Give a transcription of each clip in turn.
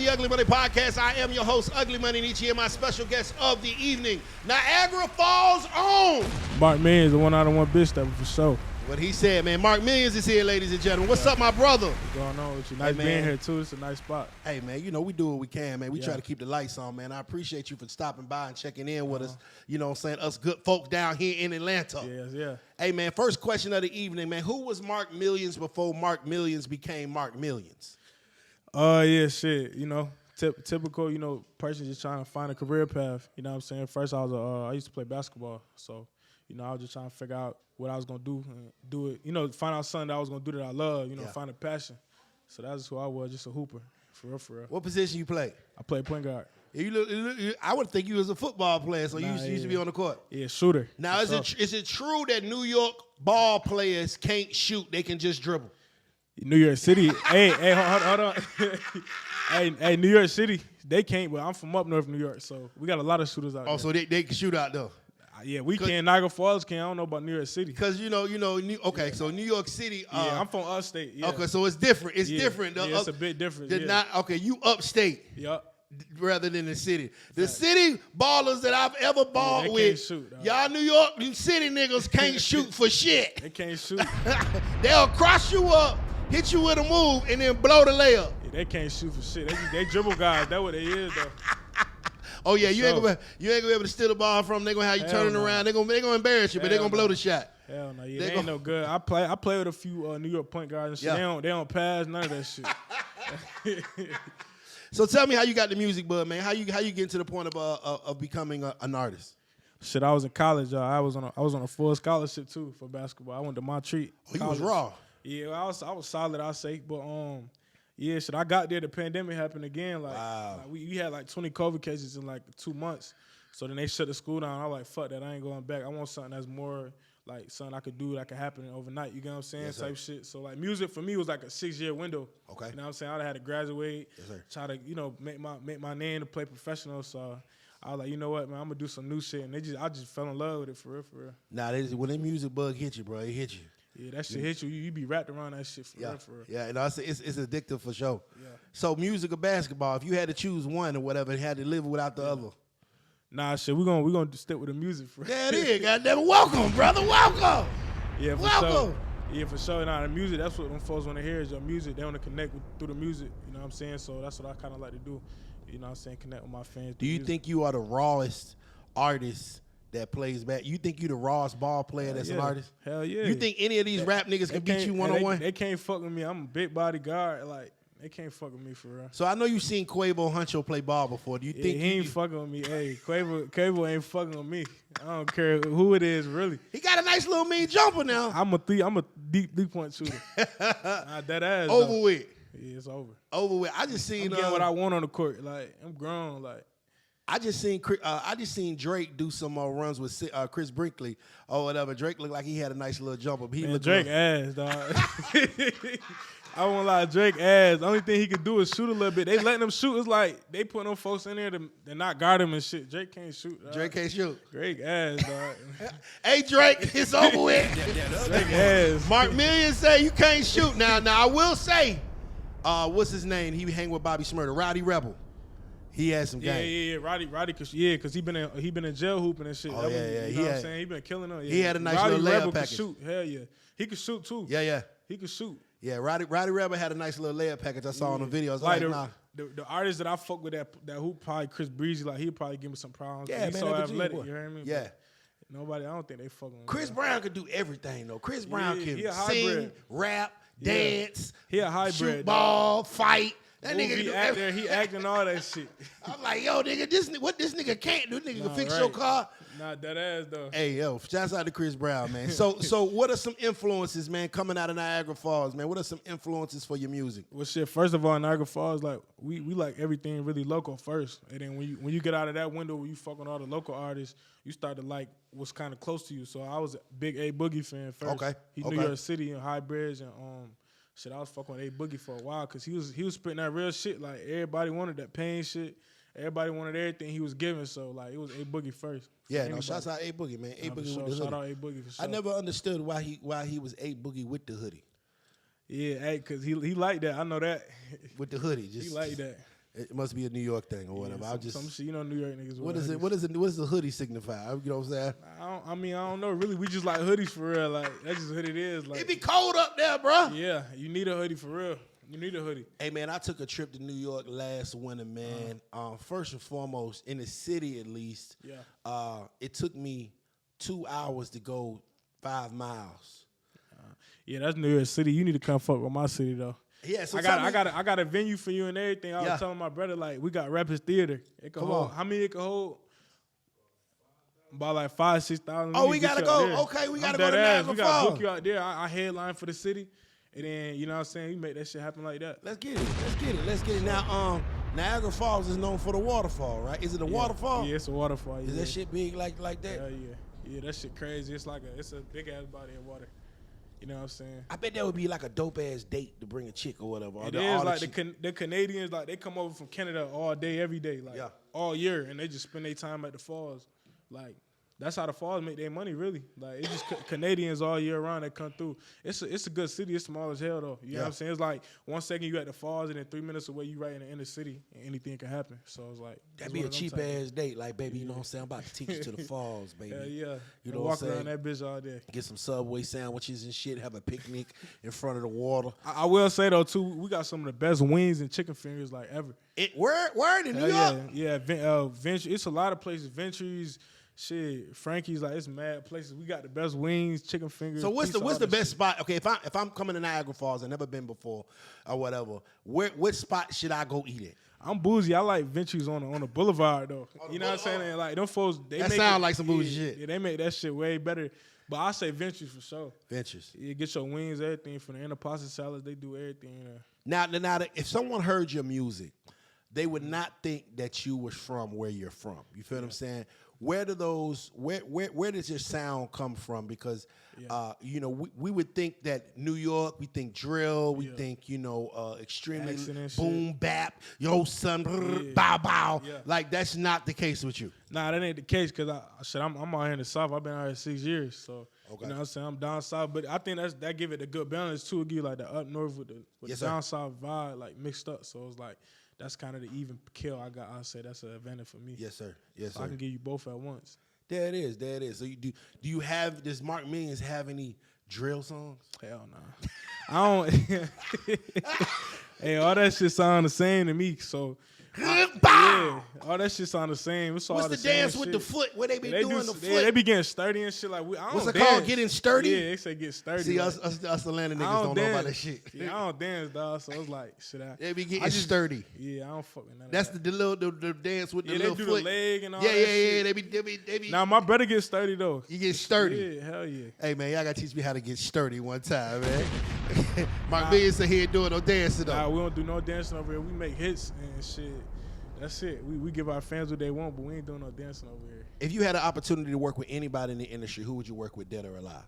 the Ugly Money Podcast. I am your host, Ugly Money, and each year my special guest of the evening, Niagara Falls own Marc Millions, the one out of one bitch that for sure. What he said, man. Marc Millions is here, ladies and gentlemen. What's up, my brother? What's going on with you? Nice being here, too. It's a nice spot. Hey, man, you know, we do what we can, man. We try to keep the lights on, man. I appreciate you for stopping by and checking in with us. You know what I'm saying? Us good folks down here in Atlanta. Yeah. Hey, man, first question of the evening, man. Who was Marc Millions before Marc Millions became Marc Millions? Yeah, shit. You know, typical, you know, person just trying to find a career path. You know what I'm saying? First, I used to play basketball. So, you know, I was just trying to figure out what I was going to do and do it. You know, find out something that I was going to do that I love, you know, find a passion. So that's who I was, just a hooper, for real. What position you play? I played point guard. I would think you was a football player, so you used to be on the court. Yeah, shooter. Now, is it true that New York ball players can't shoot? They can just dribble? New York City. hey, hold on. hey, New York City, they can't, but I'm from up north New York, so we got a lot of shooters out there. Oh, so they can shoot out there? Yeah, we can. Niagara Falls can. I don't know about New York City. Because, so New York City. Yeah, I'm from upstate. Yeah. Okay, so it's different. It's different. It's a bit different. You upstate. Yep. Rather than the city. The city ballers that I've ever balled with, shoot, y'all New York, you city niggas can't shoot for shit. They can't shoot. They'll cross you up, hit you with a move, and then blow the layup. Yeah, they can't shoot for shit. They dribble guys. That's what they is, though. Oh, yeah, you ain't gonna be able to steal the ball from them. They're going to have you turning around. They're gonna embarrass you, but they're going to blow the shot. Hell no. Yeah, they ain't no good. I play with a few New York point guards and shit. Yeah. They don't pass, none of that shit. So tell me how you got the music bud, man. How you get to the point of becoming an artist? Shit, I was in college. I was on a full scholarship, too, for basketball. I went to Montreat. Oh, you was raw. Yeah, I was solid, I say. But, yeah, shit, I got there. The pandemic happened again. Like we had like 20 COVID cases in like 2 months. So then they shut the school down. I was like, fuck that. I ain't going back. I want something that's more like something I could do that could happen overnight. You get what I'm saying? Yes, type shit. So like music for me was like a 6-year window. Okay. You know what I'm saying? I had to graduate, try to, make my name to play professional. So I was like, you know what, man, I'm gonna do some new shit. And I just fell in love with it for real. Nah, when that music bug hit you, bro, it hit you. Yeah, that shit hit you. You be wrapped around that shit for real. Yeah, and it's addictive for sure. Yeah. So music or basketball, if you had to choose one or whatever, had to live without the other. Nah, shit, we gonna stick with the music for real. Yeah, it is. Goddamn, welcome, brother, welcome. Yeah, for welcome. Sure. Yeah, for sure. Nah, the music, that's what them folks want to hear is your music. They want to connect through the music. You know what I'm saying? So that's what I kind of like to do. You know what I'm saying? Connect with my fans. Do you think you are the rawest artist that plays back? You think you the rawest ball player that's an artist? Hell yeah. You think any of these rap niggas can beat you one-on-one? They can't fuck with me. I'm a big body guard. Like, they can't fuck with me for real. So I know you've seen Quavo Huncho play ball before. Do you think he ain't fucking with me? Hey, Quavo ain't fucking with me. I don't care who it is, really. He got a nice little mean jumper now. I'm a deep 3-point shooter. That ass over though. with. Yeah, it's over. Over with. I just seen I'm getting what I want on the court. Like, I'm grown. Like, I just seen Drake do some runs with Chris Brinkley or whatever. Drake looked like he had a nice little jumper. Drake ass, dog. I won't lie, Drake ass. The only thing he could do is shoot a little bit. They letting him shoot. It's like they put them folks in there to not guard him and shit. Drake can't shoot. Dog. Drake can't shoot. Drake ass, dog. Hey, Drake, it's over with. Drake ass. Marc Millions say you can't shoot. Now I will say, what's his name? He hang with Bobby Shmurda, Rowdy Rebel. He had some game. Yeah. Roddy, cause he been in jail hooping and shit. Oh, yeah. You know what I'm saying? He been killing them. Yeah. He had a nice Roddy little layup Rebel package. Could shoot. Hell yeah. He could shoot too. Yeah. He could shoot. Yeah, Roddy Rebel had a nice little layup package I saw on the video. I was like, nah. The artist that I fuck with that hoop, probably Chris Breezy, like he'd probably give me some problems. Yeah, he's man, so athletic, you hear me? Yeah. Nobody, I don't think they fucking with Chris Brown could do everything though. Chris Brown can sing, rap, dance, he a hybrid, shoot ball, fight. That nigga can do everything. He acting all that shit. I'm like, yo, nigga, what this nigga can't do? This nigga can fix your car. Nah, that ass though. Hey, yo, shouts out to Chris Brown, man. So what are some influences, man, coming out of Niagara Falls, man? What are some influences for your music? Well, shit, first of all, Niagara Falls, like, we like everything really local first. And then when you get out of that window where you fuck with all the local artists, you start to like what's kind of close to you. So I was a big A Boogie fan first. Okay. He New York City and High Bridge and shit, I was fucking with A Boogie for a while because he was spitting that real shit. Like, everybody wanted that pain shit. Everybody wanted everything he was giving, so like it was A Boogie first. Yeah, no, shouts out A Boogie, man. A Boogie with the hoodie. Shout out A Boogie for sure. I never understood why he was A Boogie with the hoodie. Yeah, hey, cause he liked that. I know that. With the hoodie, just he liked that. It must be a New York thing or whatever. Some shit, you know, New York niggas. What is it? What does the hoodie signify? You know what I'm saying? I don't know. Really, we just like hoodies for real. Like that's just what it is. Like It be cold up there, bro. Yeah, you need a hoodie for real. You need a hoodie. Hey man, I took a trip to New York last winter, man. First and foremost, in the city at least. Yeah. It took me 2 hours to go 5 miles. Yeah, that's New York City. You need to come fuck with my city though. Yeah, so I got a venue for you and everything. I was telling my brother like we got Rappers Theater. It can hold how many it can hold? About like 5,000-6,000. Oh, we gotta go. Okay, we gotta go to Niagara Falls. We gotta book you out there. I headline for the city, and then you know what I'm saying. We make that shit happen like that. Let's get it. Now, Niagara Falls is known for the waterfall, right? Is it a waterfall? Yeah, it's a waterfall. Is that shit big like that? Yeah, that shit crazy. It's a big ass body of water. You know what I'm saying? I bet that would be like a dope ass date to bring a chick or whatever. It is like the Canadians, like they come over from Canada all day, every day, like all year, and they just spend their time at the falls. Like that's how the falls make their money, really. Like it's just Canadians all year round that come through. It's a good city. It's small as hell though. You know what I'm saying? It's like 1 second you at the falls, and then 3 minutes away you right in the inner city, and anything can happen. So it's like that'd be a cheap ass date, like baby. You know what I'm saying? I'm about to take you to the falls, baby. Yeah. You know walk around that bitch all day. Get some Subway sandwiches and shit. Have a picnic in front of the water. I will say though too, we got some of the best wings and chicken fingers like ever. Word in New York. Yeah. Venture. It's a lot of places. Ventures. Shit, Frankie's, like it's mad places. We got the best wings, chicken fingers. So what's the best spot? Okay, if I'm coming to Niagara Falls, I've never been before or whatever. What spot should I go eat at? I'm bougie. I like Ventures on the boulevard though. You know what I'm saying? And like them folks, that sound like some bougie shit. Yeah, they make that shit way better. But I say Ventures for sure. Ventures. You get your wings, everything from the pasta salads. They do everything there. Now, if someone heard your music, they would not think that you was from where you're from. You feel what I'm saying? Where does your sound come from? Because you know, we would think that New York, we think drill, we think, you know, extremely boom bap, yo son, bow bow. Yeah. Like that's not the case with you. Nah, that ain't the case because I'm out here in the South. I've been out here 6 years, so you know what I'm saying, I'm down south. But I think that give it a good balance too. It give you like the up north with the down south vibe like mixed up. So it's like that's kind of the even kill I got. I say that's an advantage for me. Yes, sir. Yes, sir. I can give you both at once. There it is. So do you have, does Marc Millions have any drill songs? Hell nah. I don't. Hey, all that shit sound the same to me. So all that shit sound the same. It's all What's the the same dance with shit. the foot? What they be doing the foot? They be getting sturdy and shit. Like I don't What's it dance. called? Getting sturdy? Yeah, they say get sturdy. See, like, us Atlanta niggas don't know about that shit. Yeah, I don't dance, dog. So it's like, they be getting sturdy. Yeah, I don't fuck with none of That's that. the dance with the little they do foot. the leg and all that shit. They be. Now my brother gets sturdy though. You get sturdy. Yeah, hell yeah. Hey man, y'all gotta teach me how to get sturdy one time, man. Marc Millions in here doing no dancing though. Nah, we don't do no dancing over here. We make hits and shit. That's it. We give our fans what they want, but we ain't doing no dancing over here. If you had an opportunity to work with anybody in the industry, who would you work with, dead or alive?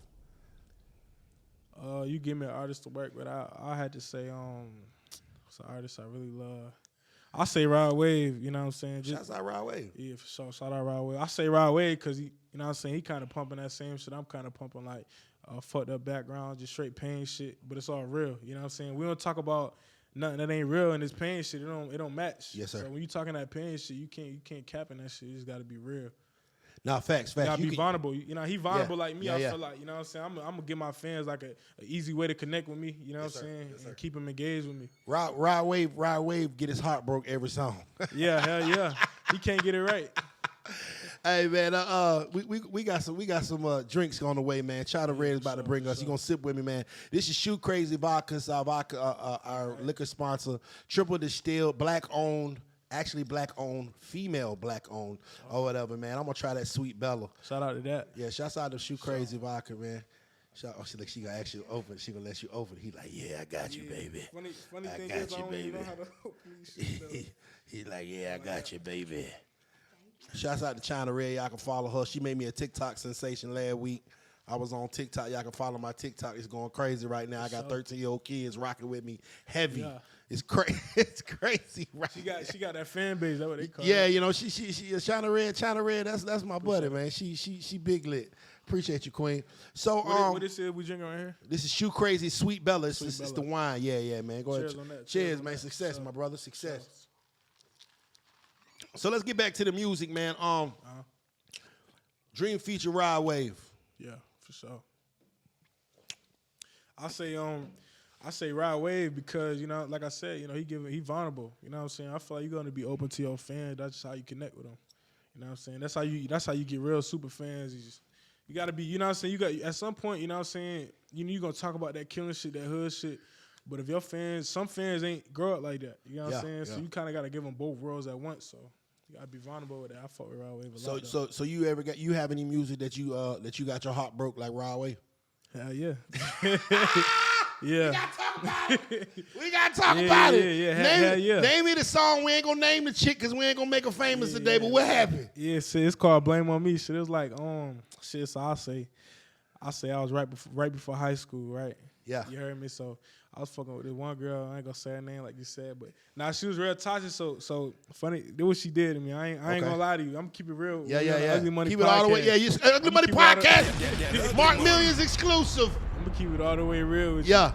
You give me an artist to work with, I had to say it's an artist I really love. I say Rod Wave, you know what I'm saying? Shouts out Rod Wave. Yeah, for sure. Shout out Rod Wave. I say Rod Wave because you know what I'm saying, he kind of pumping that same shit. I'm kind of pumping like fucked up background, just straight pain shit, but it's all real. You know what I'm saying? We don't talk about nothing that ain't real, and this pain shit, it don't match. Yes, sir. So when you talking that pain shit, you can't cap in that shit. You just gotta be real. Nah, facts. You gotta be vulnerable. You know, he vulnerable like me. Yeah, I feel like, you know what I'm saying, I'm gonna give my fans like a easy way to connect with me. You know what I'm saying, and keep them engaged with me. Rod Wave get his heart broke every song. Yeah, hell yeah. He can't get it right. Hey man, we got some drinks on the way, man. China Red is about to bring us. You gonna sip with me, man? This is Shoot Crazy Vodka, our liquor sponsor, triple distilled, black owned, female black owned, or whatever, man. I'm gonna try that Sweet Bella. Shout out to that. Yeah, shouts out to Shoot Crazy Vodka, man. She gonna ask you to open. She gonna let you open. He like, yeah, I got you, baby. Funny I thing got is, you, I don't baby. even know how to open these shit. He like, yeah, I got you, baby. Shouts out to China Red. Y'all can follow her. She made me a TikTok sensation last week. I was on TikTok. Y'all can follow my TikTok. It's going crazy right now. I got 13-year-old kids rocking with me heavy. Yeah. It's crazy. It's crazy. Right? She got that fan base. That's what they call it. Yeah, you know, she China Red. That's my buddy, man. She big lit. Appreciate you, Queen. So what this is we drinking right here? This is Shoe Crazy Sweet Bella. It's the wine. Yeah, man. Go ahead. Cheers on that. Cheers, man. Success, my brother. Success. So let's get back to the music, man. Dream feature Ride Wave. Yeah, for sure. I say Ride Wave because, you know, like I said, you know, he vulnerable. You know what I'm saying? I feel like you're gonna be open to your fans. That's just how you connect with them. You know what I'm saying? That's how you get real super fans. You gotta be, you know what I'm saying? You got at some point, you know what I'm saying, you know you're gonna talk about that killing shit, that hood shit. But if your fans, some fans ain't grow up like that. You know what I'm saying? Yeah. So you kinda gotta give them both worlds at once. So you gotta be vulnerable with that. I fuck with Ride Wave a lot. So you have any music that you got your heart broke like Ride Wave? Hell yeah. Yeah. We gotta talk about it. Yeah. Name me the song. We ain't gonna name the chick because we ain't gonna make her famous today. But what happened? Yeah, shit, it's called Blame on Me. Shit, it was like, shit. So I say I was right before high school, right? Yeah. You heard me. So I was fucking with this one girl. I ain't gonna say her name like you said, but now she was real toxic. So funny. That's what she did to me. I ain't gonna lie to you. I'm gonna keep it real. Yeah. Ugly Money keep podcast. it all the way. Yeah, Ugly Money podcast. Marc Millions exclusive. I'm gonna keep it all the way real with you. Yeah.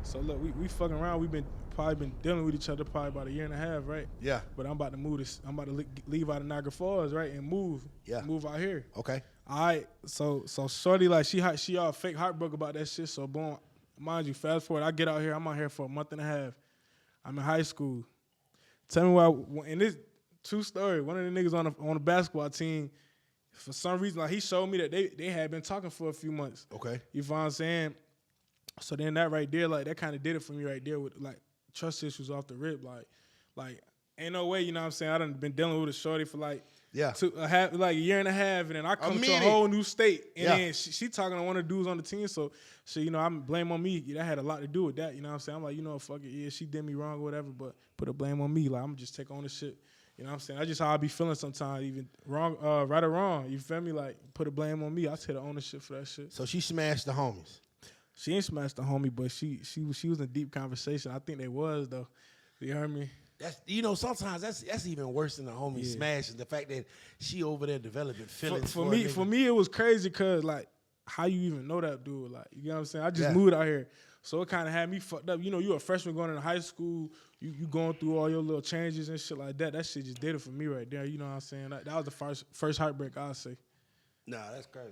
So look, we fucking around. We've probably been dealing with each other probably about a year and a half, right? Yeah. But I'm about to move this. I'm about to leave out of Niagara Falls, right, and move. Yeah. Move out here. Okay. All right. So shorty, like she all fake heartbroken about that shit. So boom, mind you, fast forward, I get out here. I'm out here for a month and a half. I'm in high school. Tell me why. And this true story. One of the niggas on the basketball team, for some reason, like he showed me that they had been talking for a few months. Okay. You know what I'm saying? So then that right there, like that kind of did it for me right there with like trust issues off the rip. Like ain't no way, you know what I'm saying? I done been dealing with a shorty for like a year and a half, and then I come to a whole new state, and then she talking to one of the dudes on the team. So you know, I'm blame on me. That had a lot to do with that. You know what I'm saying? I'm like, you know, fuck it, yeah, she did me wrong or whatever, but put a blame on me. Like I'm just take ownership. You know what I'm saying? That's just how I be feeling sometimes, even wrong, right or wrong. You feel me? Like put a blame on me. I take the ownership for that shit. So she smashed the homies. She ain't smashed the homie, but she was in deep conversation. I think they was though. You heard me? That's, you know, sometimes that's even worse than the homie smashing. The fact that she over there developing feelings for me it was crazy because like how you even know that dude? Like, you know what I'm saying? I just moved out here. So it kind of had me fucked up. You know, you a freshman going into high school, you going through all your little changes and shit like that. That shit just did it for me right there. You know what I'm saying? That was the first heartbreak, I'll say. Nah, that's crazy.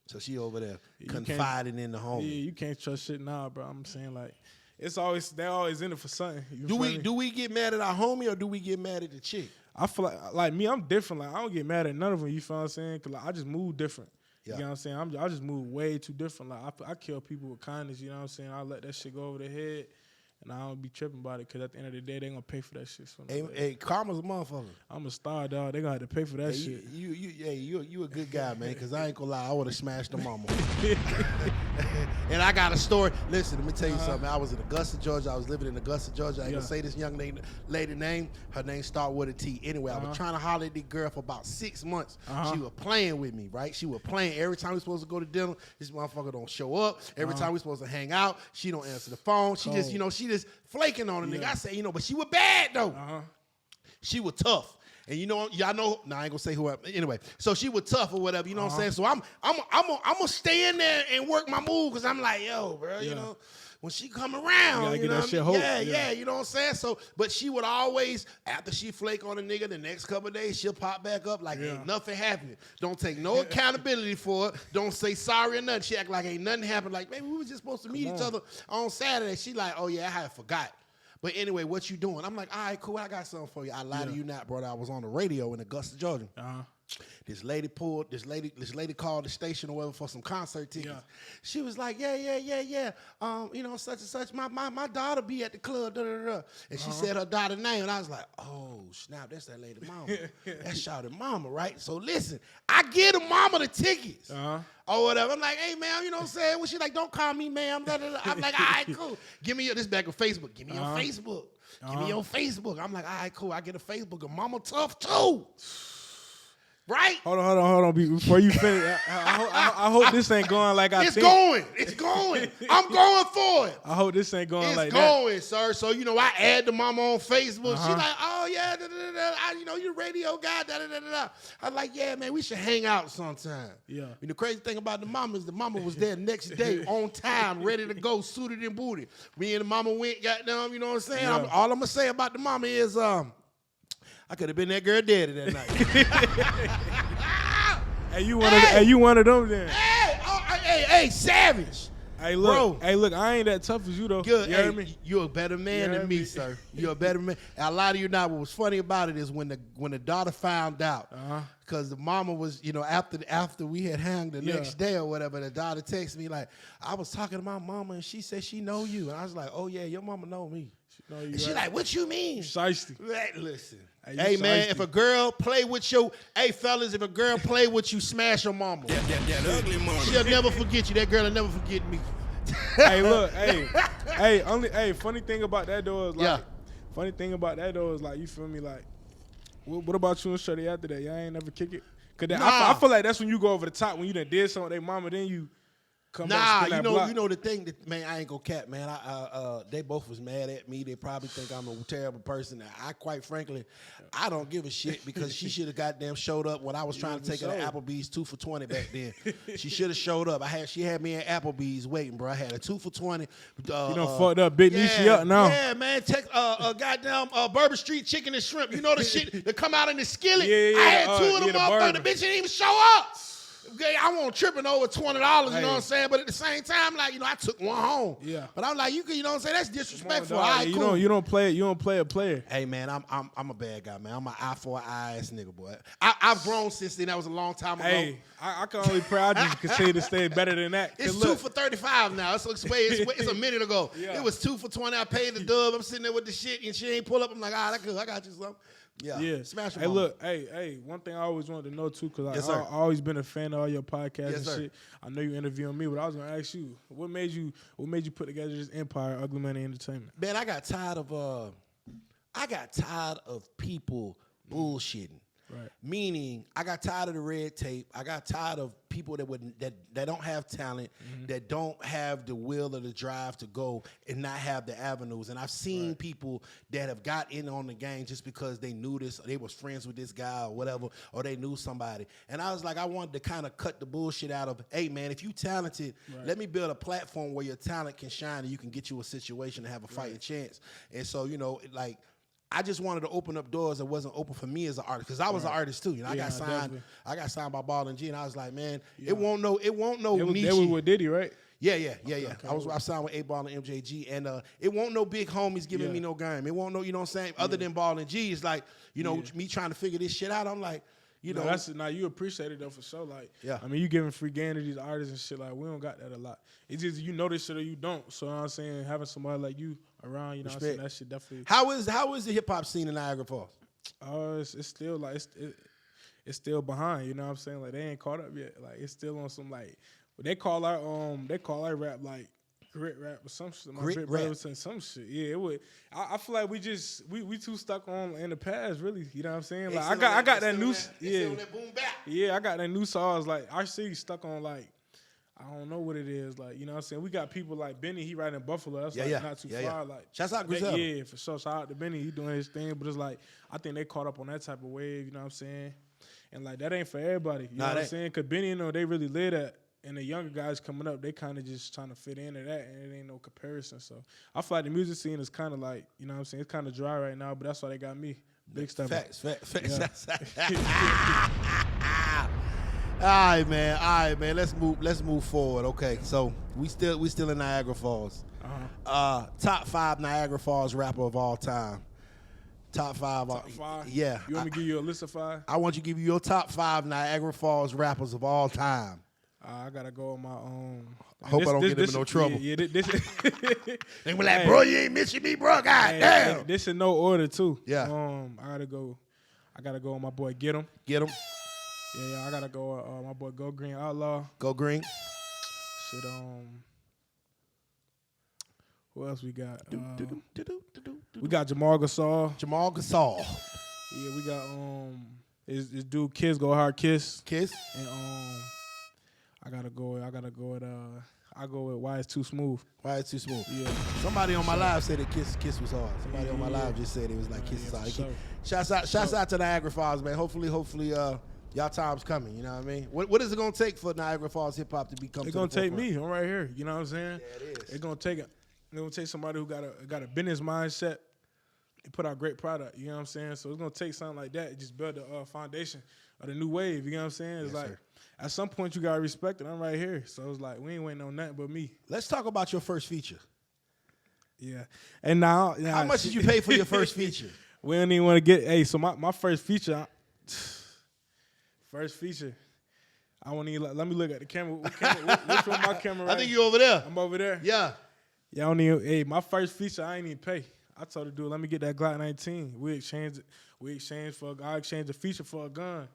So she over there confiding in the homie. Yeah, you can't trust shit now, bro. I'm saying like they're always in it for something. Do we get mad at our homie or do we get mad at the chick? I feel like me, I'm different. Like I don't get mad at none of them. You feel what I'm saying? Cause like I just move different. Yeah. You know what I'm saying? I just move way too different. Like I kill people with kindness. You know what I'm saying? I let that shit go over their head. And I don't be tripping about it because at the end of the day, they going to pay for that shit. Hey, karma's a motherfucker. I'm a star, dog. They going to have to pay for that shit. You a good guy, man, because I ain't going to lie. I would have smashed the mama. And I got a story. Listen, let me tell you something. I was in Augusta, Georgia. I was living in Augusta, Georgia. I ain't going to say this young lady name. Her name start with a T. Anyway, I was trying to holler at this girl for about 6 months. She was playing with me, right? She was playing. Every time we supposed to go to dinner, this motherfucker don't show up. Every time we supposed to hang out, she don't answer the phone. She just, she just flaking on a nigga. I say, but she was bad though. She was tough. And y'all know, I ain't gonna say whoever. Anyway, so she was tough or whatever, you know what I'm saying? So I'm gonna stay in there and work my move because I'm like, yo, bro, you know, when she come around, you know what I mean? Yeah, you know what I'm saying? So, but she would always, after she flake on a nigga, the next couple of days, she'll pop back up like ain't nothing happening. Don't take no accountability for it. Don't say sorry or nothing. She act like ain't nothing happened. Like, maybe we were just supposed to meet each other on Saturday. She like, oh yeah, I had forgot. But anyway, what you doing? I'm like, all right, cool. I got something for you. I lie to you not, brother. I was on the radio in Augusta, Georgia. This lady called the station or whatever for some concert tickets. She was like, yeah. Such and such. My daughter be at the club. And she said her daughter's name, and I was like, oh snap, that's that lady mama. That's shouted mama, right? So listen, I give the mama the tickets. Or whatever. I'm like, hey, ma'am, you know what I'm saying? Well, she like, don't call me, ma'am. I'm like, all right, cool. Give me this back on Facebook. Give me your Facebook. Give me your Facebook. I'm like, all right, cool. I get a Facebook. And mama tough, too. Right? Hold on. Before you finish, I hope this ain't going like I think. It's going. I'm going for it. I hope this ain't going like that. It's going, sir. So, I add the mama on Facebook. She like, oh, yeah, you're a radio guy, I'm like, yeah, man, we should hang out sometime. Yeah. And the crazy thing about the mama is the mama was there next day, on time, ready to go, suited and booted. Me and the mama went, goddamn, you know what I'm saying? Yeah. All I'm going to say about the mama is, I could have been that girl daddy that night. Hey, you one of them then. Hey, savage. Hey, look. Bro. Hey, look. I ain't that tough as you though. Good. You heard me? You're a better man than me, sir. You're a better man. And a lot of you now. What was funny about it is when the daughter found out, because the mama was, after we had hung the next day or whatever, the daughter texted me like, I was talking to my mama and she said she know you, and I was like, oh yeah, your mama know me. She like, what you mean? Shiesty. Listen. Hey, man, if a girl play with you, fellas, if a girl play with you, smash your mama. That ugly mama. She'll never forget you. That girl will never forget me. Hey, look, funny thing about that though is like, you feel me, like, what about you and Shorty after that? Y'all ain't never kick it? Cause I feel like that's when you go over the top, when you done did something with their mama, then you come back to that block. You know the thing that, man, I ain't gonna cap, man. They both was mad at me. They probably think I'm a terrible person. I quite frankly, I don't give a shit, because she should have goddamn showed up when I was trying to take her to Applebee's 2 for $20 back then. She should have showed up. She had me at Applebee's waiting, bro. I had a 2 for $20. You done fucked up, big Nishi up now. Yeah, man. Take goddamn Bourbon Street chicken and shrimp. You know the shit that come out in the skillet. Yeah, I had 2 of them the motherfuckers. The bourbon. bitch didn't even show up. Okay, I won't tripping over $20, you know what I'm saying? But at the same time, like, I took one home. Yeah. But I'm like, you know what I'm saying? That's disrespectful. On, All right, cool. You don't play a player. Hey man, I'm a bad guy, man. I'm an eye for an eye ass nigga, boy. I've grown since then. That was a long time ago. Hey, I can only pray I just continue to stay better than that. It's 2 for $35 now. It's a minute ago. Yeah. It was 2 for $20. I paid the dub. I'm sitting there with the shit, and she ain't pull up. I'm like, that's good. I got you something. Yeah. Smash your Hey, mama. look, hey, one thing I always wanted to know too, because Yes, I sir. always been a fan of all your podcasts Yes, and sir. shit. I know you interviewing me, but I was gonna ask you, what made you put together this empire, Ugly Money Entertainment? Man, I got tired of people bullshitting. Right. Meaning, I got tired of the red tape. I got tired of people that don't have talent, that don't have the will or the drive to go and not have the avenues. And I've seen people that have got in on the game just because they knew this, or they was friends with this guy or whatever, or they knew somebody. And I was like, I wanted to kind of cut the bullshit out of, hey man, if you talented, let me build a platform where your talent can shine and you can get you a situation to have a fighting chance. And so, like, I just wanted to open up doors that wasn't open for me as an artist, because I was an artist too. I got signed. Definitely. I got signed by Ball and G, and I was like, man, it won't know They Niche. was with Diddy, right? Yeah. Okay, I signed with 8 Ball and MJG, and it won't no big homies giving me no game. It won't no, you know what I'm saying? Other than Ball and G, it's like, me trying to figure this shit out. I'm like, Now you appreciate it though for sure. Like, I mean, you giving free game to these artists and shit. Like, we don't got that a lot. It's just know this shit or you don't. So you know what I'm saying, having somebody like you around, you know what I'm saying, that shit definitely. How is the hip hop scene in Niagara Falls? It's still like it's still behind. You know what I'm saying? Like, they ain't caught up yet. Like, it's still on some like they call our rap like grit rap or some shit. Grit rap. Was saying some shit. Yeah, it would. I feel like we too stuck on in the past, really. You know what I'm saying? Like, I got that new I got that new songs. Like, our city stuck on like, I don't know what it is. Like, you know what I'm saying? We got people like Benny, he right in Buffalo. That's not too far. Like, shouts out Griselda. Yeah, for sure. Shout out to Benny. He doing his thing. But it's like, I think they caught up on that type of wave, you know what I'm saying? And like, that ain't for everybody. You know what I'm saying? Because Benny, they really live that. And the younger guys coming up, they kind of just trying to fit into that, and it ain't no comparison. So I feel like the music scene is kind of like, you know what I'm saying? It's kind of dry right now, but that's why they got me. Big stuff. Facts. All right, man. Let's move forward. Okay, so we still in Niagara Falls. Top 5 Niagara Falls rapper of all time. Top 5. Top 5? Yeah. You want me to give you a list of 5? I want you to give you your top 5 Niagara Falls rappers of all time. I gotta go on my own. I hope I don't get them in no trouble. Yeah, this They be like, bro, you ain't missing me, bro. God damn. This in no order too. Yeah. I gotta go on my boy Get 'em. Get him. Yeah. I gotta go on my boy Go Green Outlaw. Go Green. Shit. Who else we got? We got Jamal Gasol. Jamal Gasol. Yeah, we got this dude Kiss Go Hard Kiss. Kiss. And I go with Why It's Too Smooth. Why It's Too Smooth? Yeah. Somebody on my live said that Kiss was hard. Somebody on my live just said it was like Kiss is hard. Sure. Shouts out to Niagara Falls, man. Hopefully, y'all time's coming. You know what I mean? What is it gonna take for Niagara Falls hip hop to become? It's gonna take me. I'm right here. You know what I'm saying? Yeah, it is. It's gonna take somebody who got a business mindset. put out great product. You know what I'm saying? So it's gonna take something like that to just build the foundation of the new wave. You know what I'm saying? It's like, at some point you gotta respect it. I'm right here. So it's like, we ain't waiting on nothing but me. Let's talk about your first feature. Yeah. And now, how much did you pay for your first feature? We don't even want to get. Hey, so my first feature, I won't even. Let me look at the camera. Which one my camera? I think you over there. I'm over there. Yeah. Yeah, I don't even. Hey, my first feature, I ain't even pay. I told the dude, let me get that Glock 19. I exchanged the feature for a gun.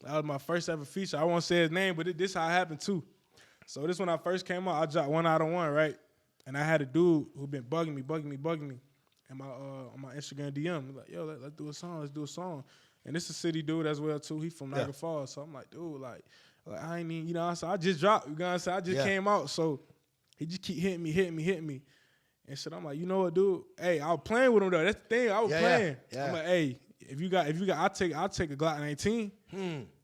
That was my first ever feature. I won't say his name, but this how it happened too. So this when I first came out, I dropped 1 out of 1, right? And I had a dude who been bugging me, and my on my Instagram DM. He's like, yo, let's do a song. And this is a city dude as well too. He from Niagara Falls. So I'm like, dude, like I ain't even, you know. So I just dropped. You know what I'm saying? I just came out. So he just keep hitting me. And shit, I'm like, you know what, dude? Hey, I was playing with him though. That's the thing. I was playing. Yeah. I'm like, hey, if you got, I'll take a Glock 19.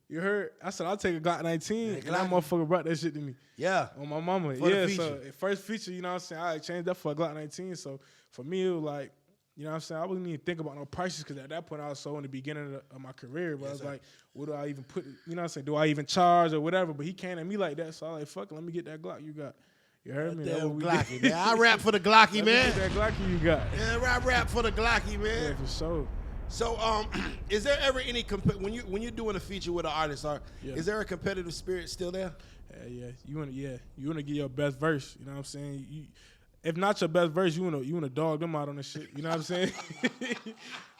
You heard? I said, I'll take a Glock 19. And that motherfucker brought that shit to me. Yeah. On my mama. So first feature, you know what I'm saying? I exchanged that for a Glock 19. So for me, it was like, you know what I'm saying? I wasn't even think about no prices because at that point I was so in the beginning of my career. But I was like, what do I even put? You know what I'm saying? Do I even charge or whatever? But he came at me like that. So I was like, fuck it, let me get that Glock you got. You heard me? Damn Glocky, man. I rap for the Glocky, man. Get that Glocky you got. Yeah, I rap for the Glocky, man. Yeah, for sure. So, is there ever any when you're doing a feature with an artist, is there a competitive spirit still there? Yeah. You wanna give your best verse. You know what I'm saying? If not your best verse, you wanna dog them out on the shit. You know what I'm saying?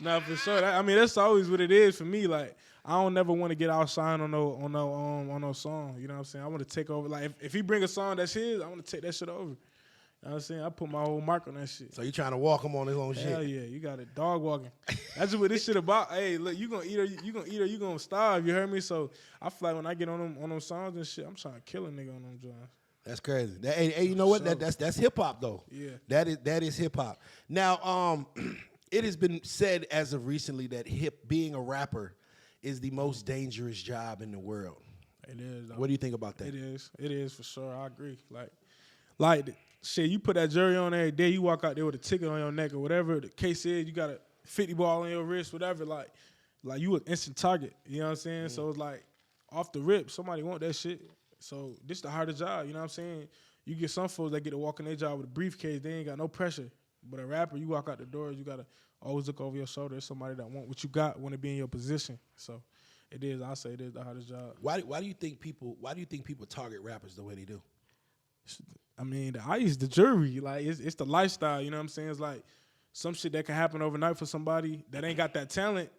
Nah, for sure. That's always what it is for me. Like, I don't never want to get outshined on no song. You know what I'm saying? I want to take over. Like, if he bring a song that's his, I want to take that shit over. You know what I'm saying? I put my whole mark on that shit. So you trying to walk him on his own shit? Hell yeah, you got it. Dog walking. That's what this shit about. Hey, look, you gonna eat or you gonna starve. You heard me? So I feel like when I get on them songs and shit, I'm trying to kill a nigga on them joints. That's crazy. Hey, you know what? That's hip hop though. Yeah. That is hip hop. Now, it has been said as of recently that being a rapper is the most dangerous job in the world. It is. Though. What do you think about that? It is for sure. I agree. Like shit, you put that jury on every day, you walk out there with a ticket on your neck or whatever the case is, you got a 50 ball on your wrist, whatever, like you an instant target. You know what I'm saying? Mm. So it's like off the rip, somebody want that shit. So this the hardest job, you know what I'm saying? You get some folks that get to walk in their job with a briefcase, they ain't got no pressure. But a rapper, you walk out the doors, you gotta always look over your shoulder. There's somebody that want what you got, want to be in your position. So it is. I say it is the hardest job. Why do you think people target rappers the way they do? I mean, the ice, the jury, like it's the lifestyle. You know what I'm saying? It's like some shit that can happen overnight for somebody that ain't got that talent.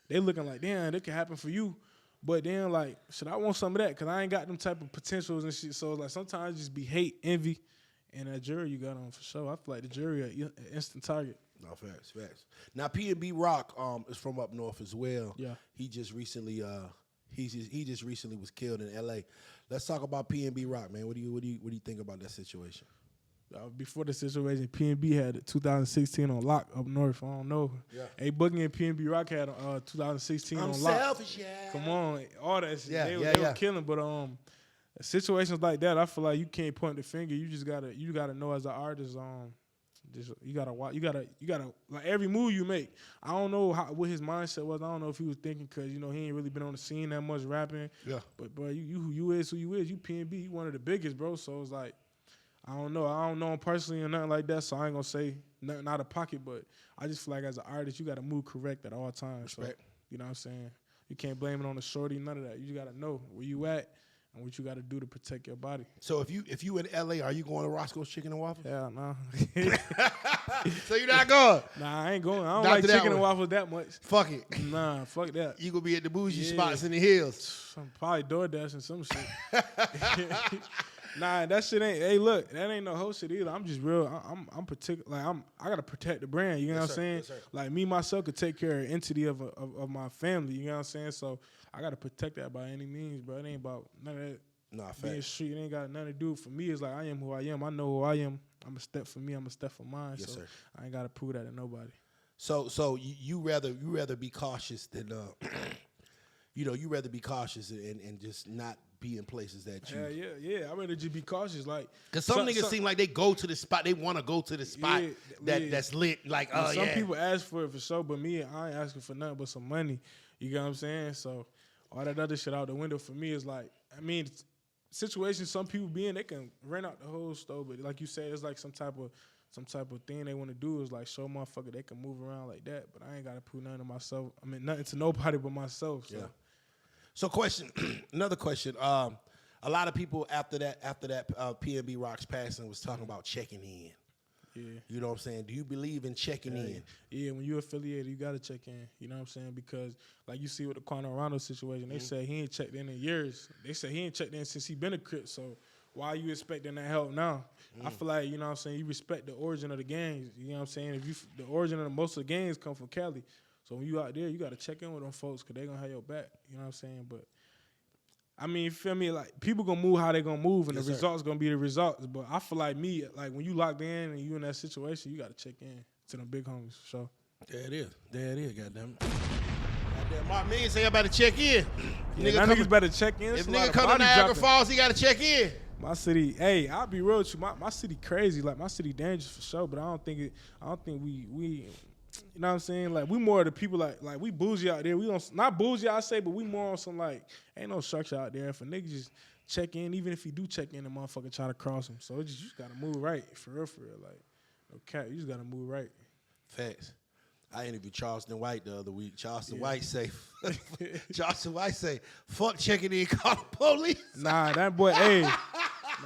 They looking like, damn, it can happen for you. But then like, shit, I want some of that because I ain't got them type of potentials and shit. So like sometimes it just be hate, envy, and that jury you got on for sure. I feel like the jury an instant target. No, facts. Now P&B Rock is from up north as well. Yeah. He just recently was killed in LA. Let's talk about P&B Rock, man. What do you think about that situation? Before the situation, P&B had 2016 on lock up north. I don't know. Yeah. A Boogie and P&B Rock had 2016 on lock. I'm selfish, yeah. Come on, all that shit. Yeah, they yeah. were killing, but situations like that, I feel like you can't point the finger. You just gotta know as an artist. You gotta watch. You gotta like every move you make. I don't know what his mindset was. I don't know if he was thinking because he ain't really been on the scene that much rapping. Yeah. But bro, you is who you is. You P&B, you one of the biggest, bro. So it's like I don't know him personally or nothing like that. So I ain't gonna say nothing out of pocket. But I just feel like as an artist, you gotta move correct at all times. Respect. So, you know what I'm saying? You can't blame it on the shorty. None of that. You just gotta know where you at. And what you got to do to protect your body. So if you in LA, are you going to Roscoe's Chicken and Waffles? Yeah, nah. So you're not going? Nah, I ain't going. I don't like chicken and waffles that much. Fuck it. Nah, fuck that. You gonna be at the bougie spots in the hills. I'm probably DoorDash and some shit. Nah, that shit ain't. Hey, look, that ain't no whole shit either. I'm just real. I'm particular. Like I gotta protect the brand. You know what I'm saying? Yes, sir. Like me myself could take care of the entity of my family. You know what I'm saying? So I gotta protect that by any means, bro. It ain't about none of that. Nah, being street, it ain't got nothing to do. For me, it's like I am who I am. I know who I am. I'm a step for me. I'm a step for mine. Yes, so sir. I ain't gotta prove that to nobody. So you rather be cautious than you rather be cautious and just not be in places that you. Yeah. I'd rather just be cautious, like. Cause some niggas seem like they go to the spot. They want to go to the spot that's lit. Like, some people ask for it for sure, but me, I ain't asking for nothing but some money. You get what I'm saying? So all that other shit out the window for me is like, I mean, situations some people be in, they can rent out the whole store, but like you said, it's like some type of thing they want to do is like show motherfucker they can move around like that. But I ain't gotta prove nothing to myself. I mean, nothing to nobody but myself. So. Yeah. So question, another question. A lot of people after that PNB Rock's passing was talking about checking in. Yeah. You know what I'm saying? Do you believe in checking in? Yeah, when you're affiliated, you got to check in. You know what I'm saying? Because, like you see with the Quando Rondo situation, they say he ain't checked in years. They say he ain't checked in since he been a Crip, so why are you expecting that help now? I feel like, you know what I'm saying, you respect the origin of the games. You know what I'm saying? The origin of most of the games come from Cali. So when you out there, you got to check in with them folks because they going to have your back. You know what I'm saying? But, I mean, you feel me? Like, people going to move how they going to move, and the results going to be the results. But I feel like me, like, when you locked in and you in that situation, you got to check in to them big homies, for sure. There it is, goddamn. Goddamn, Marc Million say I better check in. Yeah, niggas better check in. If nigga come to Niagara Falls, he got to check in. My city, hey, I'll be real with you. My city crazy. Like, my city dangerous for sure, but I don't think we you know what I'm saying? Like, we more of the people like we bougie out there. We don't, not bougie, I say, but we more on some, like, ain't no structure out there. If a nigga just check in, even if he do check in, the motherfucker try to cross him. So you just got to move right, for real. Like, no cap, you just got to move right. Facts. I interviewed Charleston White the other week. Charleston White say, fuck checking in, call the police. Nah, that boy, hey.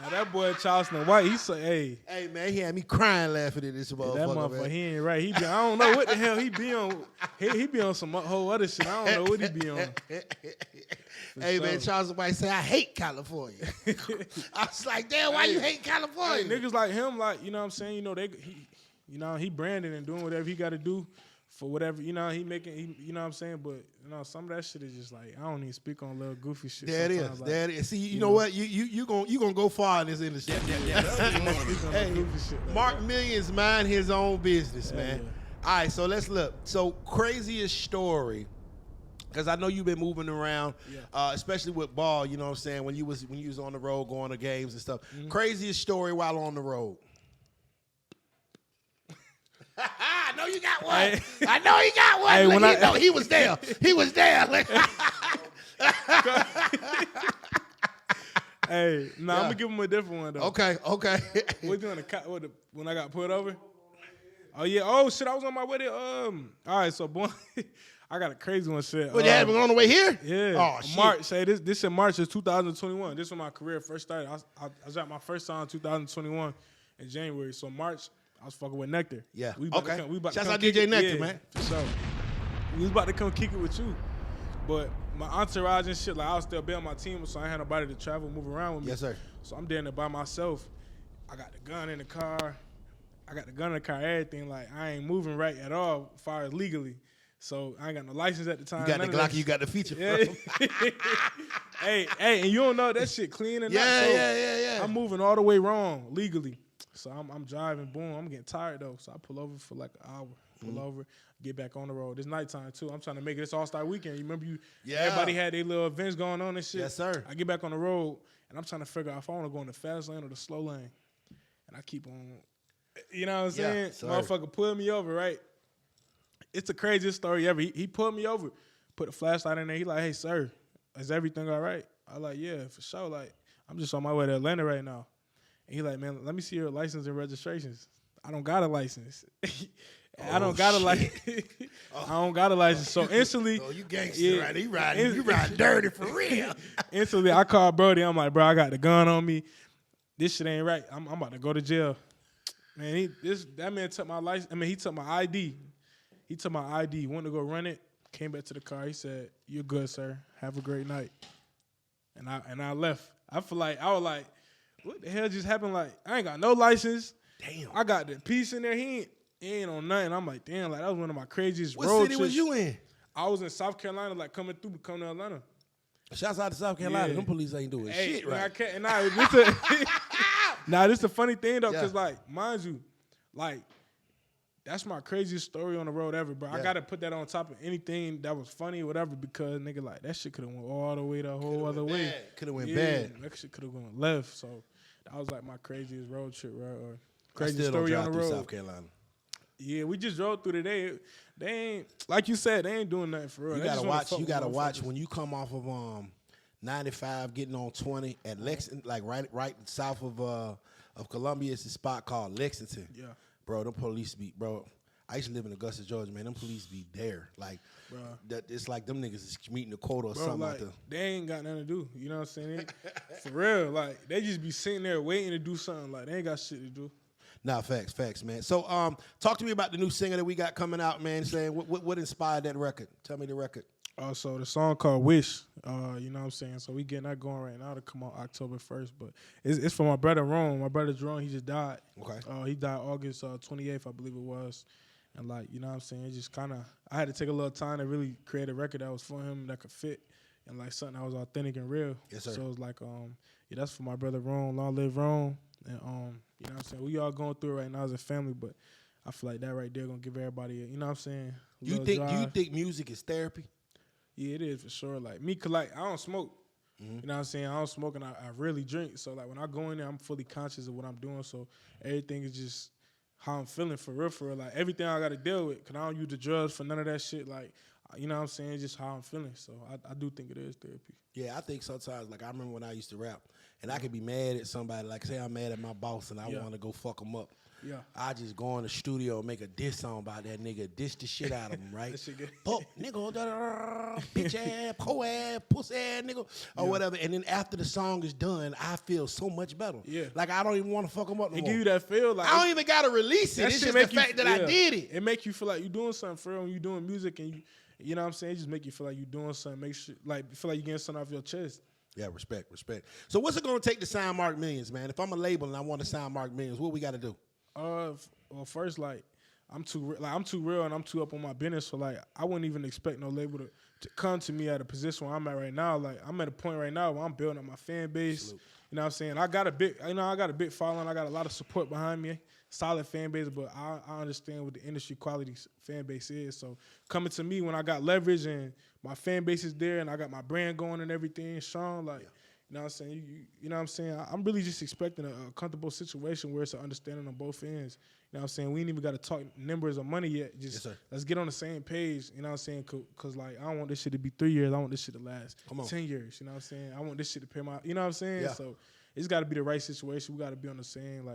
Now that boy Charleston White, he say, hey. Hey, man, he had me crying laughing at this motherfucker, that motherfucker, man. he ain't right. I don't know what the hell he be on. He be on some whole other shit. I don't know what he be on. Hey, sure. Man, Charleston White say, I hate California. I was like, damn, why you hate California? Hey, niggas like him, like, you know what I'm saying? You know, he branding and doing whatever he got to do for whatever, you know, you know what I'm saying? But, you know, some of that shit is just like, I don't even speak on little goofy shit. There it is. Like, there it is. See, you know what? You gonna go far in this industry. Hey, Marc Million's mind his own business, man. Yeah. All right, so let's look. So, craziest story, because I know you've been moving around, especially with ball, you know what I'm saying, when you was on the road going to games and stuff. Mm-hmm. Craziest story while on the road. I know you got one. I know he got one. Hey, he was there. He was there. Hey, I'm gonna give him a different one though. Okay. We're doing when I got pulled over. Oh yeah. Oh shit, I was on my way to All right, so boy, I got a crazy one. Shit. What you had on the way here? Yeah. Oh shit. March. Say this in March of 2021. This is when my career first started. I shot my first song in 2021 in January. So March, I was fucking with Nectar. Yeah. We about to Shouts out DJ Nectar, man. For sure. We was about to come kick it with you. But my entourage and shit, like I was still be on my team, so I ain't had nobody to travel, move around with me. Yes, sir. So I'm down there by myself. I got the gun in the car. Everything. Like, I ain't moving right at all as far as legally. So I ain't got no license at the time. You got the Glock, you got the feature from. Hey, and you don't know that shit clean and yeah. I'm moving all the way wrong legally. So I'm driving, boom, I'm getting tired though. So I pull over for like an hour, pull over, get back on the road. It's nighttime too. I'm trying to make it this All-Star weekend. You remember everybody had their little events going on and shit. Yes, sir. I get back on the road and I'm trying to figure out if I want to go in the fast lane or the slow lane. And I keep on, you know what I'm saying? Motherfucker pulled me over, right? It's the craziest story ever. He pulled me over, put a flashlight in there. He like, hey, sir, is everything all right? I like, yeah, for sure. Like, I'm just on my way to Atlanta right now. And he like, man, let me see your license and registrations. I don't got a license. I don't got a license. I don't got a license. So instantly, you gangster, right? You riding dirty for real. Instantly, I called Brody. I'm like, bro, I got the gun on me. This shit ain't right. I'm about to go to jail. Man, that man took my license. I mean, he took my ID. He took my ID. Went to go run it. Came back to the car. He said, "You're good, sir. Have a great night." And I left. I was like, what the hell just happened? Like, I ain't got no license. Damn. I got the piece in there. He ain't on nothing. I'm like, damn, like that was one of my craziest road trips. What city trips. was you in? I was in South Carolina, like coming to Atlanta. Shouts out to South Carolina. Them police ain't doing shit right. This the funny thing though, because like, mind you, like that's my craziest story on the road ever, bro. I gotta put that on top of anything that was funny or whatever, because nigga, like, that shit could have went all the way the whole other way. Could have went bad. That shit could have gone left. So that was like my craziest road trip, right? Or craziest still story don't on drive the through road. South Carolina. Yeah, we just drove through today. They ain't, like you said, they ain't doing nothing for real. You gotta watch when you come off of 95, getting on 20 at Lexington, like right south of Columbia. It's a spot called Lexington. Yeah, bro, them police be, bro. I used to live in Augusta, Georgia, man. Them police be there, like, bro. That it's like them niggas is meeting the quota or Bro, something like, like that. they ain't got nothing to do. You know what I'm saying? For real, like, they just be sitting there waiting to do something. Like, they ain't got shit to do. Nah, facts, man. So, talk to me about the new singer that we got coming out, man. Saying what inspired that record? Tell me the record. So the song called Wish, you know what I'm saying? So we getting that going right now to come out October 1st. But it's for my brother Ron. My brother Jerome, he just died. Okay. He died August 28th, I believe it was. And, like, you know what I'm saying? It just kind of, I had to take a little time to really create a record that was for him, that could fit, and, like, something that was authentic and real. Yes, sir. So it was like, yeah, that's for my brother Ron, long live Ron. And, you know what I'm saying? We all going through it right now as a family, but I feel like that right there going to give everybody, you know what I'm saying? You think music is therapy? Yeah, it is for sure. Like, me, cause, like, I don't smoke. Mm-hmm. You know what I'm saying? I don't smoke, and I really drink. So, like, when I go in there, I'm fully conscious of what I'm doing. So everything is just how I'm feeling for real. Like, everything I got to deal with, because I don't use the drugs for none of that shit. Like, you know what I'm saying? It's just how I'm feeling. So I do think it is therapy. Yeah, I think sometimes, like, I remember when I used to rap, and I could be mad at somebody. Like, say I'm mad at my boss, and I want to go fuck him up. Yeah. I just go in the studio and make a diss song about that nigga, diss the shit out of him, right? That shit good. Fuck, nigga, bitch ass, po ass, pussy ass nigga, or whatever. And then after the song is done, I feel so much better. Yeah. Like, I don't even want to fuck him up no It more. give you that feel. Like, I don't even got to release it. that It's shit just the make you, fact that I did it. It make you feel like you're doing something for real when you're doing music, and you know what I'm saying? It just make you feel like you're doing something. Make sure, like, feel like you're getting something off your chest. Yeah, respect. So what's it going to take to sign Marc Millions, man? If I'm a label and I want to sign Marc Millions, what we got to do? Well, first, like, I'm too real and I'm too up on my business. So, like, I wouldn't even expect no label to come to me at a position where I'm at right now. Like, I'm at a point right now where I'm building up my fan base. Salute. You know what I'm saying? I got a big following. I got a lot of support behind me. Solid fan base, but I understand what the industry quality fan base is. So coming to me when I got leverage and my fan base is there and I got my brand going and everything, Sean, like, you know what I'm saying? You know what I'm saying? I'm really just expecting a comfortable situation where it's an understanding on both ends. You know what I'm saying? We ain't even got to talk numbers or money yet. Just let's get on the same page. You know what I'm saying? Because, like, I don't want this shit to be 3 years. I want this shit to last 10 years. You know what I'm saying? I want this shit to pay my, you know what I'm saying? Yeah. So it's got to be the right situation. We got to be on the same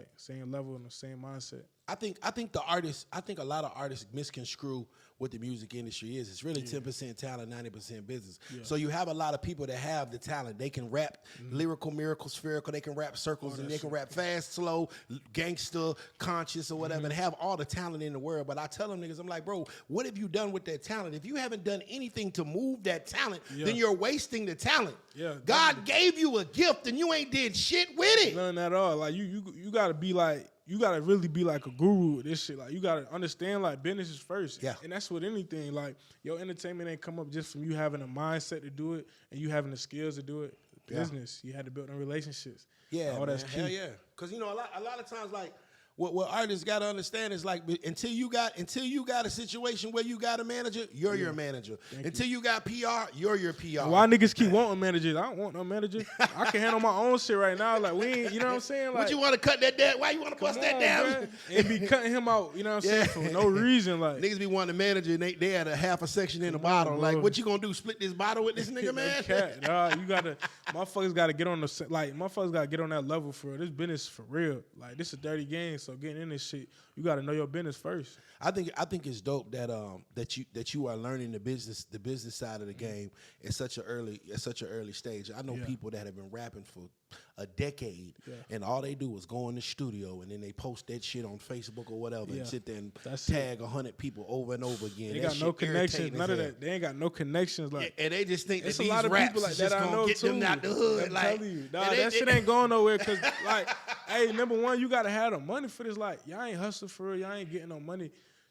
level and the same mindset. I think a lot of artists misconstrue what the music industry is. It's really 10% talent, 90% business. Yeah. So you have a lot of people that have the talent. They can rap lyrical, miracle, spherical. They can rap circles, and they can rap fast, slow, gangster, conscious, or whatever, and have all the talent in the world. But I tell them niggas, I'm like, bro, what have you done with that talent? If you haven't done anything to move that talent, then you're wasting the talent. Yeah, God gave you a gift, and you ain't did shit with it. None at all. Like, you got to be like, you gotta really be like a guru with this shit. Like, you gotta understand, like, business is first. Yeah. And that's with anything. Like, your entertainment ain't come up just from you having a mindset to do it and you having the skills to do it. Business, you had to build them relationships. Yeah, all that's key. Hell yeah. Because, you know, a lot of times, like, what artists got to understand is, like, until you got a situation where you got a manager, you're your manager. Until you got PR, you're your PR. Why niggas keep wanting managers? I don't want no manager. I can handle my own shit right now. Like, we ain't, you know what I'm saying? Like, what you want to cut that down? Why you want to bust that down? Man. And be cutting him out, you know what I'm saying, for no reason. Like, niggas be wanting a manager and they had a half a section in the bottle. Like, what you gonna do? Split this bottle with this nigga, man? You gotta, motherfuckers gotta get on motherfuckers gotta get on that level for real. This business for real. Like, this is a dirty game, so getting in this shit, you got to know your business first. I think it's dope that you are learning the business side of the game at such an early stage. I know people that have been rapping for a decade, and all they do is go in the studio and then they post that shit on Facebook or whatever and sit there and tag 100 people over and over again. They got no connections. None of that. They ain't got no connections. Like, and they just think that it's these a lot of raps people like is that just I gonna know get them too. out the hood. I'm like, telling you, that shit ain't going nowhere. Cause, like, hey, number one, you gotta have the money for this. Like, y'all ain't hustling for real. Y'all ain't getting no money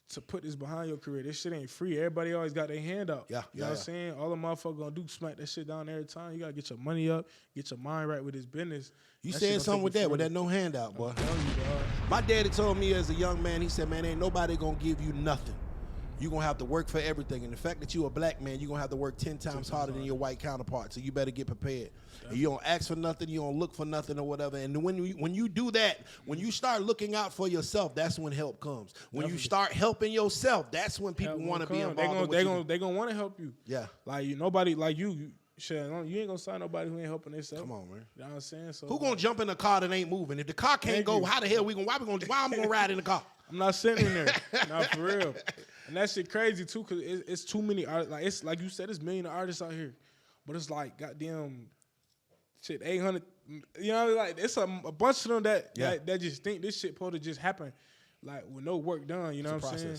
to put this behind your career. This shit ain't free. Everybody always got their hand out. Yeah, you know what I'm saying? All the motherfuckers gonna do smack that shit down every time. You gotta get your money up, get your mind right with this business. You said something with that no handout, boy. My daddy told me as a young man, he said, man, ain't nobody gonna give you nothing. You're going to have to work for everything. And the fact that you're a black man, you're going to have to work 10 times harder than your white counterpart. So you better get prepared. And you don't ask for nothing. You don't look for nothing or whatever. And when you do that, when you start looking out for yourself, that's when help comes. When you start helping yourself, that's when people want to be involved. They're going to want to help you. Yeah. Like nobody, like you ain't going to sign nobody who ain't helping themselves. Come on, man. You know what I'm saying? So, who going to jump in a car that ain't moving? If the car can't go, how the hell why am I going to ride in the car? I'm not sitting in there. Not for real. And that shit crazy too, cause it's too many artists. Like it's like you said, it's million artists out here, but it's like goddamn shit 800. You know, like it's a bunch of them that just think this shit supposed to just happen, like with no work done. You know what I'm saying?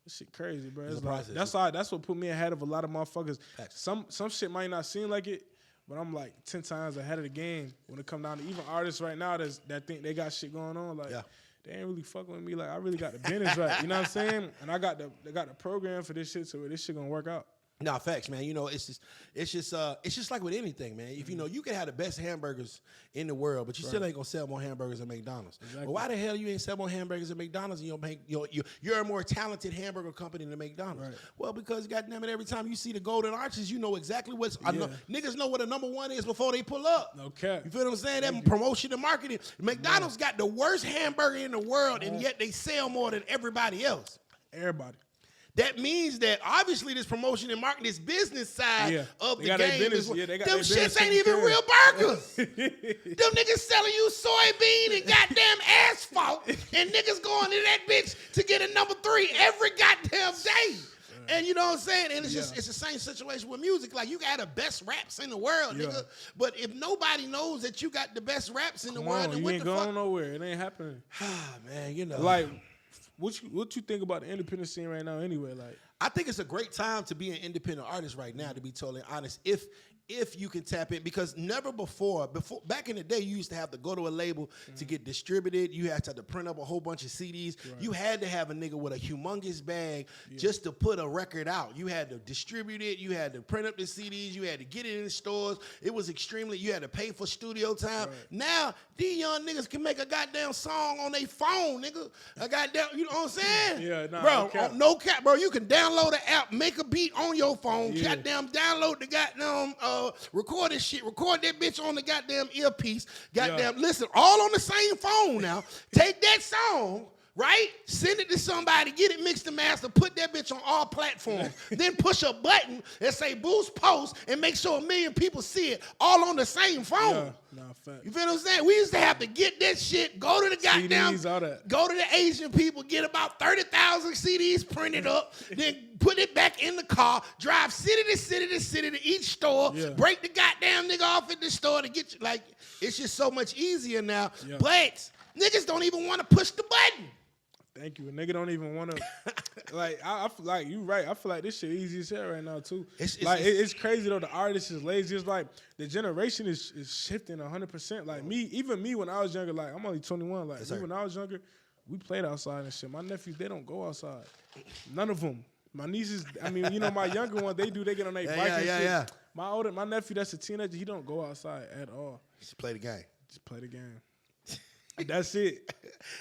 This shit crazy, bro. It's like, that's what put me ahead of a lot of motherfuckers. Some shit might not seem like it, but I'm like 10 times ahead of the game when it come down to even artists right now that think they got shit going on. Like. Yeah. They ain't really fucking with me. Like I really got the business right. You know what I'm saying? And I got the program for this shit, so this shit gonna work out. Nah, facts, man. You know, it's just like with anything, man. If you know, you can have the best hamburgers in the world, but you still ain't gonna sell more hamburgers at McDonald's. Exactly. But why the hell you ain't sell more hamburgers at McDonald's and you don't make you're a more talented hamburger company than McDonald's? Right. Well, because goddamn it, every time you see the golden arches, you know exactly what's niggas know what a number one is before they pull up. Okay. You feel what I'm saying? That promotion and marketing. McDonald's got the worst hamburger in the world, and yet they sell more than everybody else. Everybody. That means that obviously this promotion and marketing, this business side of the game, them shits ain't even real burgers. Them niggas selling you soybean and goddamn asphalt, and niggas going to that bitch to get a number 3 every goddamn day. And you know what I'm saying? And it's just it's the same situation with music. Like you got the best raps in the world, nigga. But if nobody knows that you got the best raps in the world, then you ain't going nowhere. It ain't happening. Man, you know. Like What you think about the independent scene right now anyway? Like I think it's a great time to be an independent artist right now, to be totally honest. If you can tap in, because never before back in the day, you used to have to go to a label to get distributed. You had to print up a whole bunch of CDs. Right. You had to have a nigga with a humongous bag just to put a record out. You had to distribute it. You had to print up the CDs. You had to get it in the stores. It was you had to pay for studio time. Right. Now, these young niggas can make a goddamn song on their phone, nigga. A goddamn, you know what I'm saying? Yeah, nah, bro, no cap, bro. You can download the app, make a beat on your phone, goddamn download the goddamn record this shit, record that bitch on the goddamn earpiece, listen, all on the same phone now. Take that song, right? Send it to somebody, get it mixed and mastered, put that bitch on all platforms. Then push a button and say boost post and make sure 1 million people see it all on the same phone. Yeah. Nah, fact. You feel what I'm saying? We used to have to get that shit, go to the goddamn, CDs, all that. Go to the Asian people, get about 30,000 CDs printed up, then put it back in the car, drive city to city to city to each store, break the goddamn nigga off at the store to get you. Like, it's just so much easier now. Yeah. But niggas don't even want to push the button. Thank you. A nigga don't even want to, like, I feel like you right. I feel like this shit easy as hell right now, too. It's crazy, though. The artist is lazy. It's like the generation is shifting 100%. Like, even me when I was younger, like, I'm only 21. Like, when I was younger, we played outside and shit. My nephews, they don't go outside. None of them. My nieces, I mean, you know, my younger ones, they get on their bike and shit. Yeah. My nephew, that's a teenager, he don't go outside at all. Just play the game. Just play the game. That's it.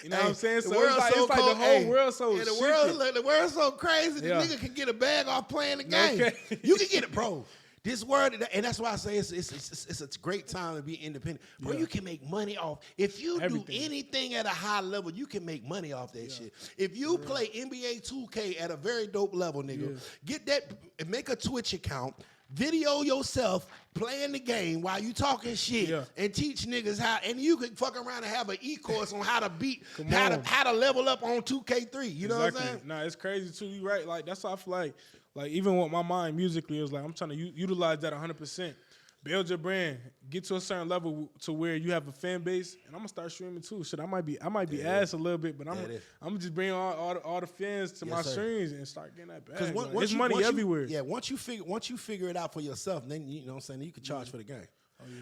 You know what I'm saying? So it's like the whole world so the world's so crazy. The nigga can get a bag off playing the game. Okay. You can get it, bro. This world, and that's why I say it's a great time to be independent. Bro, you can make money off. If you do anything at a high level, you can make money off that shit. If you play NBA 2K at a very dope level, nigga, get that, make a Twitch account, video yourself playing the game while you talking shit and teach niggas how, and you can fuck around and have an e-course on how to beat, how to level up on 2K3. You know what I'm saying? Nah, it's crazy too. You right. Like, that's how I feel like even with my mind musically, it was like, I'm trying to utilize that 100%. Build your brand, get to a certain level to where you have a fan base, and I'm gonna start streaming too. Shit, I might be ass a little bit, but I'm gonna just bring all the fans to my streams and start getting that bag. Because there's money everywhere. Once you figure it out for yourself, then you know what I'm saying, you can charge for the game.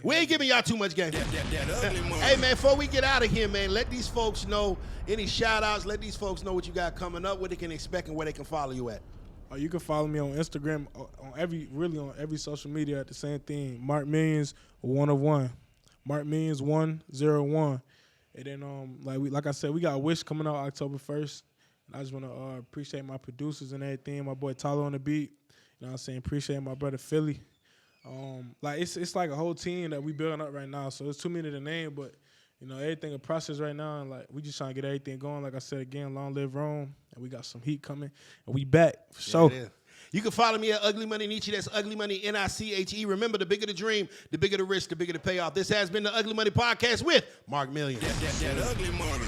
We ain't giving y'all too much game. That ugly money. Hey, man, before we get out of here, man, let these folks know any shout-outs. Let these folks know what you got coming up, what they can expect, and where they can follow you at. You can follow me on Instagram, on every social media at the same thing. Marc Millions 101, Marc Millions 101, and then like I said, we got a Wish coming out October 1st. And I just want to appreciate my producers and everything. My boy Tyler on the beat. You know what I'm saying? Appreciate my brother Philly. It's like a whole team that we building up right now. So it's too many to name, but you know everything a process right now, and like we just trying to get everything going. Like I said again, long live Rome, and we got some heat coming, and we back for sure. Yeah, you can follow me at Ugly Money Nietzsche. That's Ugly Money Niche. Remember, the bigger the dream, the bigger the risk, the bigger the payoff. This has been the Ugly Money Podcast with Marc Millions. That ugly money.